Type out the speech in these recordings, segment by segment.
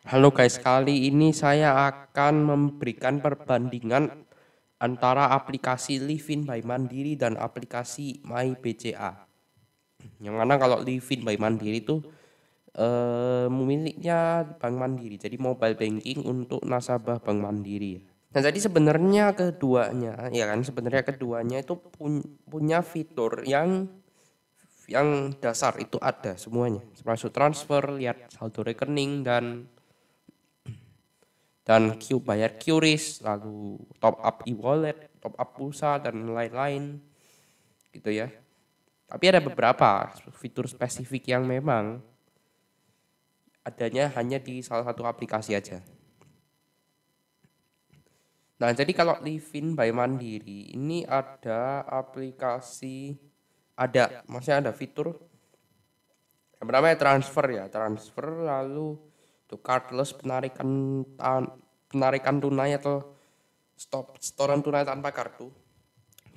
Halo guys, kali ini saya akan memberikan perbandingan antara aplikasi Livin by Mandiri dan aplikasi My BCA. Yang mana kalau Livin by Mandiri itu miliknya Bank Mandiri, jadi mobile banking untuk nasabah Bank Mandiri. Nah, jadi sebenarnya keduanya, ya kan, sebenarnya keduanya itu punya fitur yang dasar itu ada semuanya, termasuk transfer, lihat saldo rekening dan bayar QRIS, lalu top up e-wallet, top up pulsa dan lain-lain gitu ya. Tapi ada beberapa fitur spesifik yang memang adanya hanya di salah satu aplikasi aja. Nah, jadi kalau Livin by Mandiri ini ada aplikasi, maksudnya ada fitur yang pertama ya transfer lalu tuh cardless penarikan tunai atau setoran tunai tanpa kartu.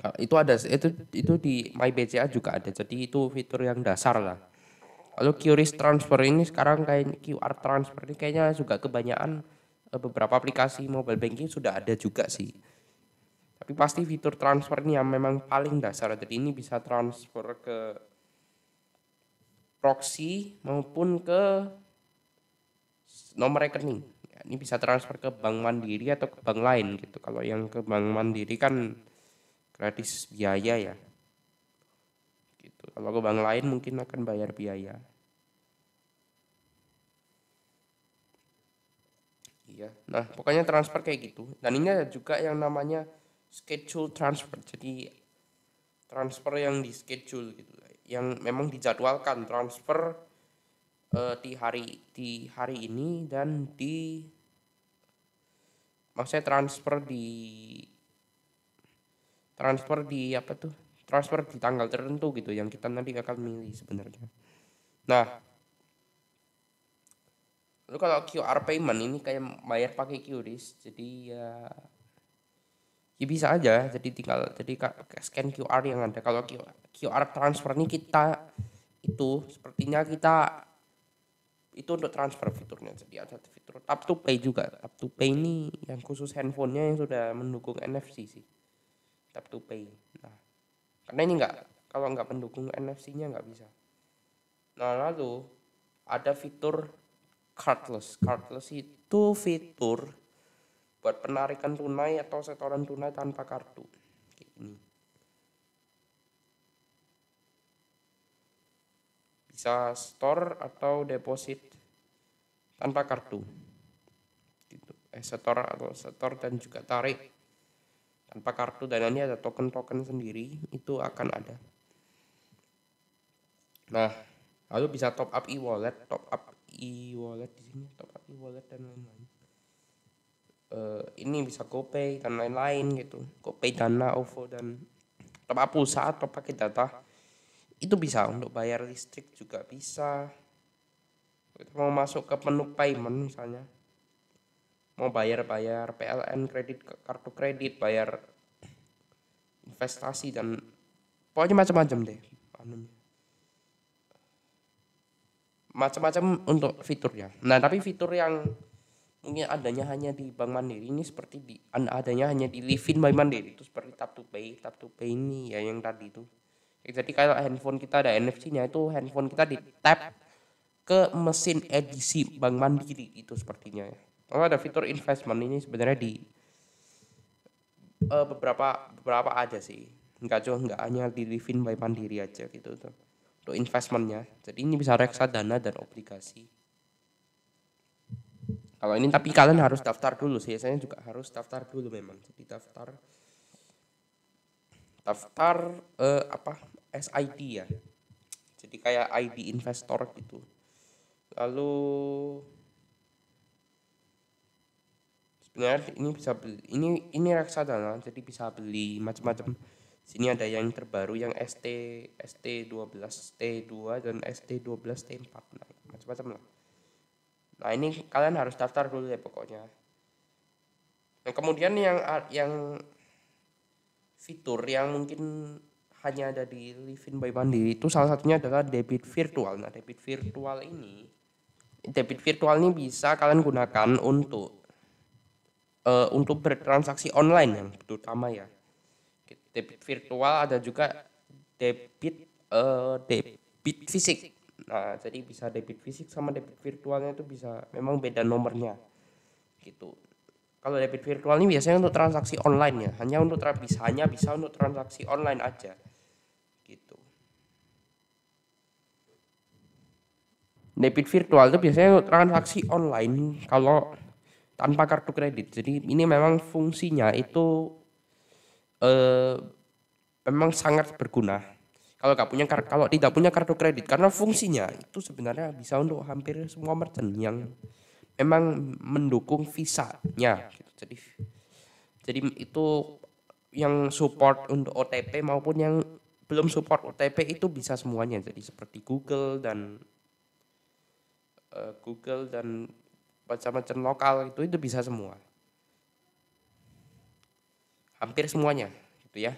Nah, itu di MyBCA juga ada. Jadi itu fitur yang dasar lah. Lalu QRIS transfer ini sekarang kayak QR transfer ini kayaknya juga kebanyakan beberapa aplikasi mobile banking sudah ada juga sih. Tapi pasti fitur transfer ini yang memang paling dasar. Jadi ini bisa transfer ke proxy maupun ke nomor rekening. Ya, ini bisa transfer ke Bank Mandiri atau ke bank lain gitu. Kalau yang ke Bank Mandiri kan gratis biaya ya. Gitu. Kalau ke bank lain mungkin akan bayar biaya. Iya. Nah, pokoknya transfer kayak gitu. Dan ini ada juga yang namanya schedule transfer. Jadi transfer yang di schedule gitu. Yang memang dijadwalkan transfer di hari ini dan maksudnya transfer di apa tuh? Transfer di tanggal tertentu gitu yang kita nanti akan milih sebenarnya. Nah, lalu kalau QR payment ini kayak bayar pakai QRIS. Jadi ya bisa aja, jadi scan QR yang ada. Kalau QR transfer ini sepertinya kita itu untuk transfer fiturnya. Jadi ada fitur tap to pay juga. Tap to pay ini yang khusus handphonenya yang sudah mendukung NFC sih. Tap to pay. Nah, karena ini kalau nggak mendukung NFC-nya nggak bisa. Nah, lalu ada fitur cardless. Cardless itu fitur buat penarikan tunai atau setoran tunai tanpa kartu. Kayak ini. Bisa store atau deposit tanpa kartu. Gitu. Setor dan juga tarik tanpa kartu, dan ini ada token-token sendiri itu akan ada. Nah, lalu bisa top up e-wallet di sini, top up e-wallet dan lain-lain. Ini bisa GoPay dan lain-lain gitu. GoPay, Dana, OVO dan top up pulsa atau pakai data. Itu bisa untuk bayar listrik juga bisa. Kita mau masuk ke menu payment misalnya, mau bayar PLN, kartu kredit, bayar investasi dan pokoknya macam-macam deh. Macam-macam untuk fiturnya. Nah, tapi fitur yang mungkin adanya hanya di Bank Mandiri ini seperti adanya hanya di Livin by Mandiri itu seperti tap to pay. Tap to pay ini ya yang tadi itu. Jadi kalau handphone kita ada NFC-nya, itu handphone kita di tap ke mesin edisi Bank Mandiri itu sepertinya ya. Kalau ada fitur investment ini sebenarnya di beberapa ada sih. Enggak hanya di Livin by Mandiri aja gitu tuh. Untuk investmentnya. Jadi ini bisa reksadana dan obligasi. Kalau ini tapi kalian harus daftar dulu sih. Saya juga harus daftar dulu memang. Jadi daftar apa SID ya. Jadi kayak ID investor gitu. Lalu sebenarnya ini bisa beli, ini reksadana, jadi bisa beli macam-macam. Sini ada yang terbaru yang ST12 T2 dan ST12 T4, nah, macam-macam lah. Nah, ini kalian harus daftar dulu ya pokoknya. Nah, kemudian yang fitur yang mungkin hanya ada di Livin by Mandiri itu salah satunya adalah debit virtual. Nah, debit virtual ini Debit virtual ini bisa kalian gunakan untuk bertransaksi online yang terutama ya. Debit virtual ada juga debit fisik. Nah, jadi bisa debit fisik sama debit virtualnya itu bisa memang beda nomornya gitu. Kalau debit virtual ini biasanya untuk transaksi online ya, hanya bisa untuk transaksi online aja gitu. Debit virtual itu biasanya untuk transaksi online kalau tanpa kartu kredit. Jadi ini memang fungsinya itu eh, memang sangat berguna. Kalau tidak punya kartu kredit, karena fungsinya itu sebenarnya bisa untuk hampir semua merchant yang memang mendukung Visa-nya gitu. Jadi itu yang support untuk OTP maupun yang belum support OTP itu bisa semuanya. Jadi seperti Google dan macam-macam lokal itu bisa semua. Hampir semuanya gitu ya.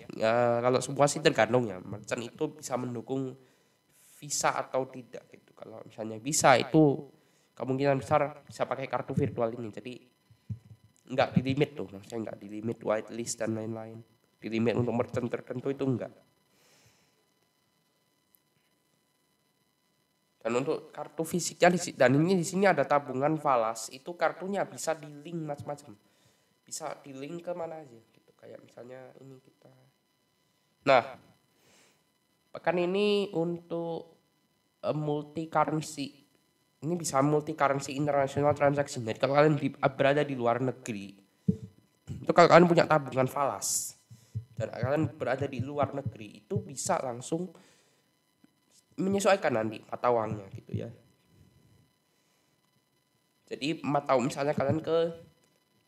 Kalau semua sih tergantung ya. Merchant itu bisa mendukung Visa atau tidak gitu. Kalau misalnya bisa itu kemungkinan besar bisa pakai kartu virtual ini. Jadi enggak di limit tuh, maksudnya enggak di limit whitelist dan lain-lain. Di limit untuk merchant tertentu itu enggak. Dan untuk kartu fisiknya dan ini di sini ada tabungan falas, itu kartunya bisa di link macam-macam. Bisa di link ke mana aja gitu. Kayak misalnya ini kita. Nah, pekan ini untuk multi currency. Ini bisa multi currency international transaction. Jadi kalau kalian berada di luar negeri, itu kalau kalian punya tabungan falas dan kalian berada di luar negeri, itu bisa langsung menyesuaikan nanti mata uangnya gitu ya. Jadi misalnya kalian ke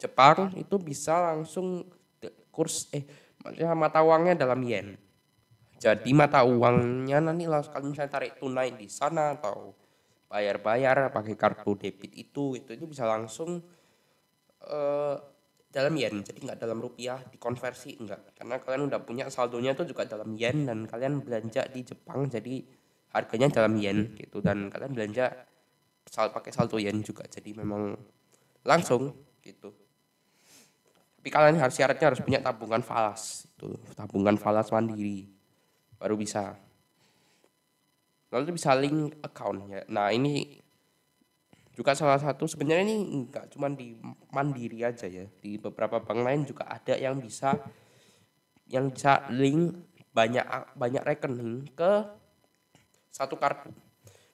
Jepang itu bisa langsung maksudnya mata uangnya dalam yen. Jadi mata uangnya nanti langsung kalian misalnya tarik tunai di sana atau bayar pakai kartu debit itu bisa langsung dalam yen, jadi nggak dalam rupiah dikonversi enggak, karena kalian udah punya saldonya itu juga dalam yen dan kalian belanja di Jepang jadi harganya dalam yen gitu, dan kalian belanja pakai saldo yen juga, jadi memang langsung gitu. Tapi kalian syaratnya harus punya tabungan falas, itu tabungan falas mandiri baru bisa. Lalu bisa link account ya. Nah ini juga salah satu, sebenarnya ini enggak cuma di Mandiri aja ya, di beberapa bank lain juga ada yang bisa link banyak rekening ke satu kartu.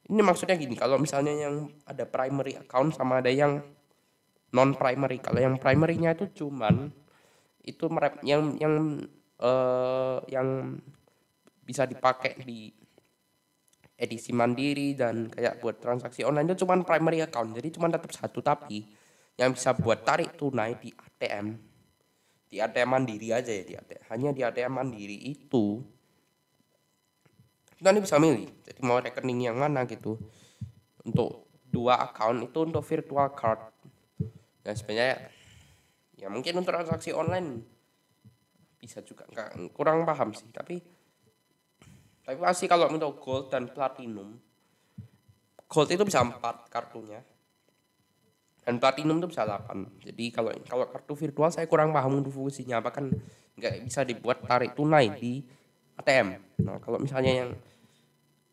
Ini maksudnya gini, kalau misalnya yang ada primary account sama ada yang non primary. Kalau yang primary-nya itu cuman itu yang bisa dipakai di edisi mandiri dan kayak buat transaksi online itu cuman primary account, jadi cuman tetap satu, tapi yang bisa buat tarik tunai di ATM mandiri aja ya, hanya di ATM mandiri itu kita bisa milih jadi mau rekening yang mana gitu. Untuk dua account itu untuk virtual card, dan sebenarnya ya mungkin untuk transaksi online bisa juga, nggak kurang paham sih, tapi pasti kalau untuk gold dan platinum, gold itu bisa 4 kartunya dan platinum itu bisa 8. Jadi kalau kartu virtual saya kurang paham untuk fungsinya, apa kan nggak bisa dibuat tarik tunai di ATM. Nah kalau misalnya yang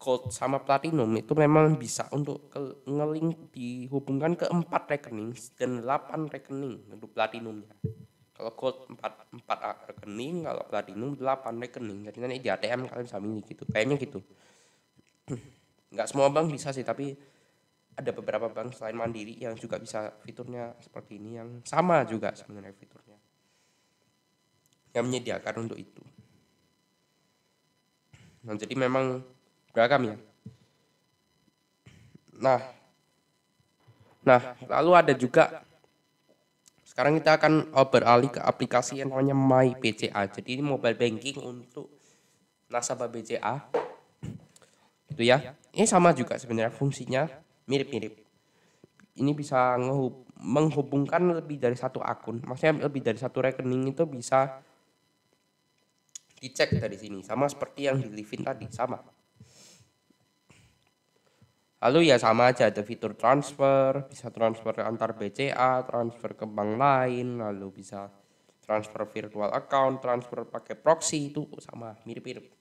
gold sama platinum itu memang bisa untuk ngelink dihubungkan ke 4 rekening dan 8 rekening untuk platinumnya. Kalau gold 4 rekening, kalau platinum 8 rekening. Jadi nanti di ATM kalian bisa milih gitu. Kayaknya gitu. Nggak semua bank bisa sih, tapi ada beberapa bank selain Mandiri yang juga bisa fiturnya seperti ini, yang sama juga sebenarnya fiturnya, yang menyediakan untuk itu. Nah, jadi memang beragam ya. Nah, lalu ada juga sekarang kita akan beralih ke aplikasi yang namanya My BCA. Jadi ini mobile banking untuk nasabah BCA. Itu ya. Ini sama juga sebenarnya fungsinya mirip-mirip. Ini bisa menghubungkan lebih dari satu akun. Maksudnya lebih dari satu rekening itu bisa dicek dari sini. Sama seperti yang di Livin tadi, sama. Lalu ya sama aja ada fitur transfer, bisa transfer antar BCA, transfer ke bank lain, lalu bisa transfer virtual account, transfer pakai proxy itu sama mirip-mirip.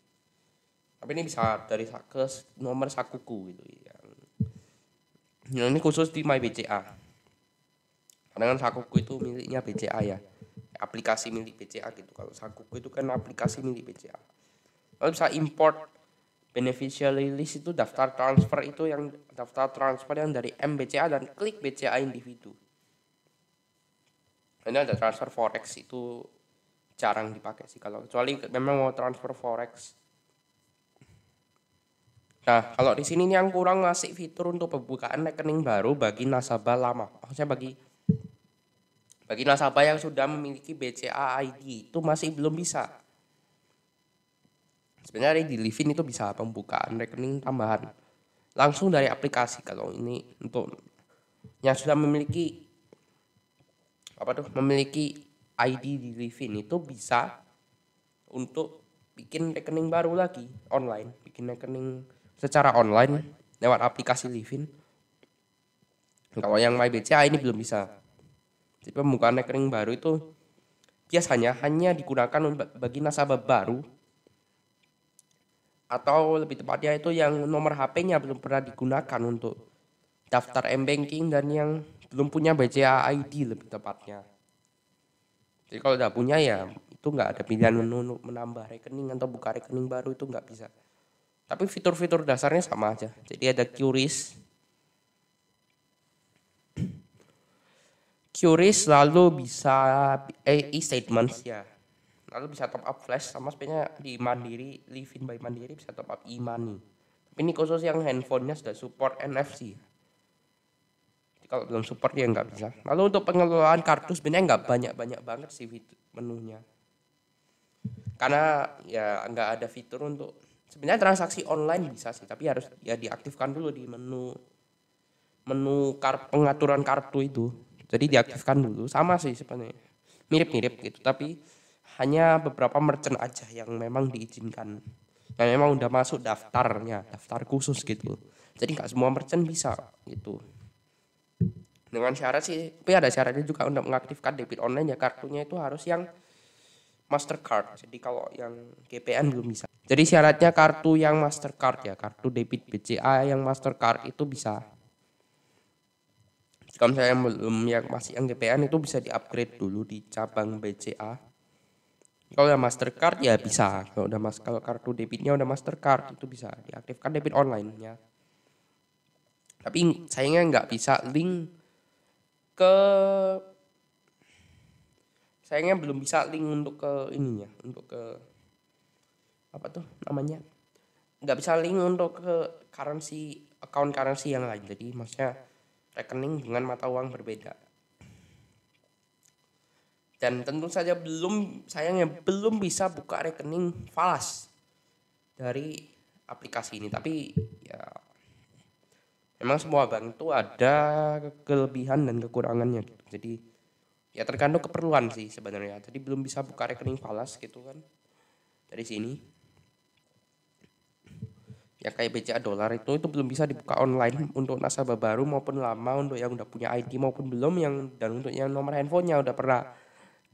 Tapi ini bisa dari ke nomor Sakuku gitu ya. Ini khusus di My BCA. Karena kan Sakuku itu miliknya BCA ya. Aplikasi milik BCA gitu. Kalau Sakuku itu kan aplikasi milik BCA. Lalu bisa import beneficiary list itu daftar transfer itu yang daftar transfer yang dari MBCA dan klik BCA individu. Ini ada transfer forex itu jarang dipakai sih kalau kecuali memang mau transfer forex. Nah, kalau di sini yang kurang ngasih fitur untuk pembukaan rekening baru bagi nasabah lama. Maksudnya bagi nasabah yang sudah memiliki BCA ID itu masih belum bisa. Sebenarnya di Livin itu bisa pembukaan rekening tambahan langsung dari aplikasi. Kalau ini untuk yang sudah memiliki ID di Livin itu bisa untuk bikin rekening baru lagi online, bikin rekening secara online lewat aplikasi Livin. Kalau yang MyBCA ini belum bisa. Jadi pembukaan rekening baru itu biasanya hanya digunakan bagi nasabah baru atau lebih tepatnya itu yang nomor HP-nya belum pernah digunakan untuk daftar M-Banking dan yang belum punya BCA ID lebih tepatnya. Jadi kalau udah punya ya itu nggak ada pilihan menu menambah rekening atau buka rekening baru itu nggak bisa. Tapi fitur-fitur dasarnya sama aja. Jadi ada QRIS lalu bisa e-statements ya. Lalu bisa top up flash sama sebenarnya di Mandiri, Livin by Mandiri bisa top up e-money. Tapi ini khusus yang handphonenya sudah support NFC. Jadi kalau belum support ya nggak bisa. Lalu untuk pengelolaan kartu sebenarnya nggak banyak-banyak banget sih menunya. Karena ya nggak ada fitur untuk sebenarnya transaksi online bisa sih, tapi harus ya diaktifkan dulu di pengaturan kartu itu. Jadi diaktifkan dulu. Sama sih sebenarnya. Mirip-mirip gitu, tapi hanya beberapa merchant aja yang memang diizinkan. Yang memang udah masuk daftarnya, daftar khusus gitu. Jadi nggak semua merchant bisa gitu. Dengan syarat sih, tapi ada syaratnya juga untuk mengaktifkan debit online ya kartunya itu harus yang Mastercard. Jadi kalau yang GPN belum bisa. Jadi syaratnya kartu yang Mastercard ya, kartu debit BCA yang Mastercard itu bisa. Kalau misalnya yang masih yang GPN itu bisa di-upgrade dulu di cabang BCA. Kalau udah Mastercard ya bisa. Kalau kartu debitnya udah Mastercard itu bisa diaktifkan debit online-nya. Tapi sayangnya nggak bisa link ke sayangnya belum bisa link untuk ke ininya, untuk ke apa tuh namanya? Nggak bisa link untuk ke account currency yang lain. Jadi maksudnya rekening dengan mata uang berbeda. Dan tentu saja sayangnya belum bisa buka rekening falas dari aplikasi ini. Tapi ya memang semua bank itu ada kelebihan dan kekurangannya gitu. Jadi ya tergantung keperluan sih sebenarnya. Jadi belum bisa buka rekening falas gitu kan dari sini. Ya kayak BCA dolar itu belum bisa dibuka online untuk nasabah baru maupun lama, untuk yang udah punya ID maupun belum, dan untuk yang nomor handphonenya udah pernah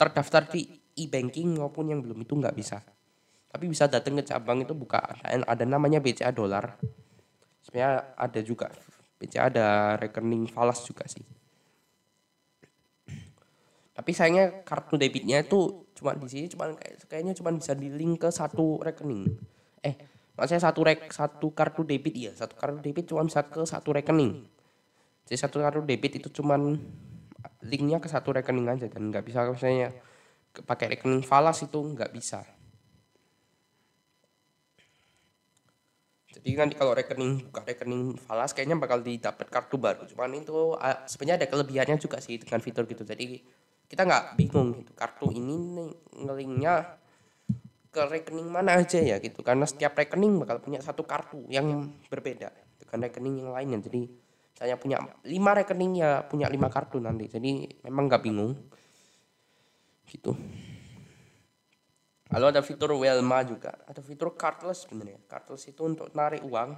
terdaftar di e-banking maupun yang belum itu nggak bisa. Tapi bisa datang ke cabang itu buka, ada namanya BCA dolar. Sebenarnya ada juga BCA ada rekening falas juga sih. Tapi sayangnya kartu debitnya itu cuma di sini kayaknya cuma bisa di link ke satu rekening. Maksudnya satu kartu debit ya, satu kartu debit cuma bisa ke satu rekening. Jadi satu kartu debit itu cuma linknya ke satu rekening aja dan nggak bisa misalnya pakai rekening falas itu nggak bisa. Jadi nanti kalau buka rekening falas kayaknya bakal didapat kartu baru. Cuman itu sebenarnya ada kelebihannya juga sih dengan fitur gitu. Jadi kita nggak bingung gitu kartu ini nih ngelinknya ke rekening mana aja ya gitu, karena setiap rekening bakal punya satu kartu yang berbeda dengan rekening yang lainnya. Jadi saya punya 5 rekening ya punya 5 kartu nanti, jadi memang nggak bingung gitu. Lalu ada fitur Welma juga, ada fitur cardless sebenarnya. Cardless itu untuk narik uang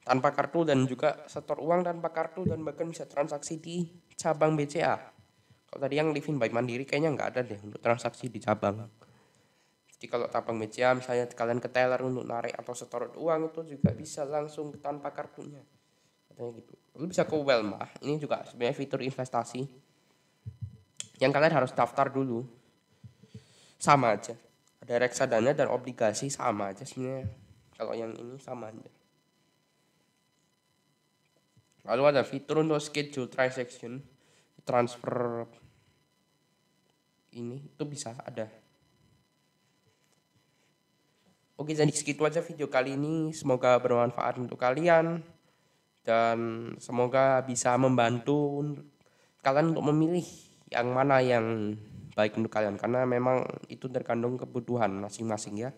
tanpa kartu dan juga setor uang tanpa kartu dan bahkan bisa transaksi di cabang BCA. Kalau tadi yang Livin by Mandiri kayaknya nggak ada deh untuk transaksi di cabang. Jadi kalau cabang BCA misalnya kalian ke teller untuk narik atau setor uang itu juga bisa langsung tanpa kartunya. Katanya gitu. Lalu bisa ke Welma. Ini juga sebenarnya fitur investasi yang kalian harus daftar dulu. Sama aja. Ada reksadana dan obligasi sama aja sebenarnya. Kalau yang ini sama aja. Lalu ada fitur untuk schedule transaction, transfer ini itu bisa ada. Oke, jadi segitu aja video kali ini. Semoga bermanfaat untuk kalian dan semoga bisa membantu kalian untuk memilih yang mana yang baik untuk kalian karena memang itu terkandung kebutuhan masing-masing ya.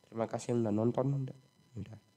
Terima kasih yang udah nonton. Udah.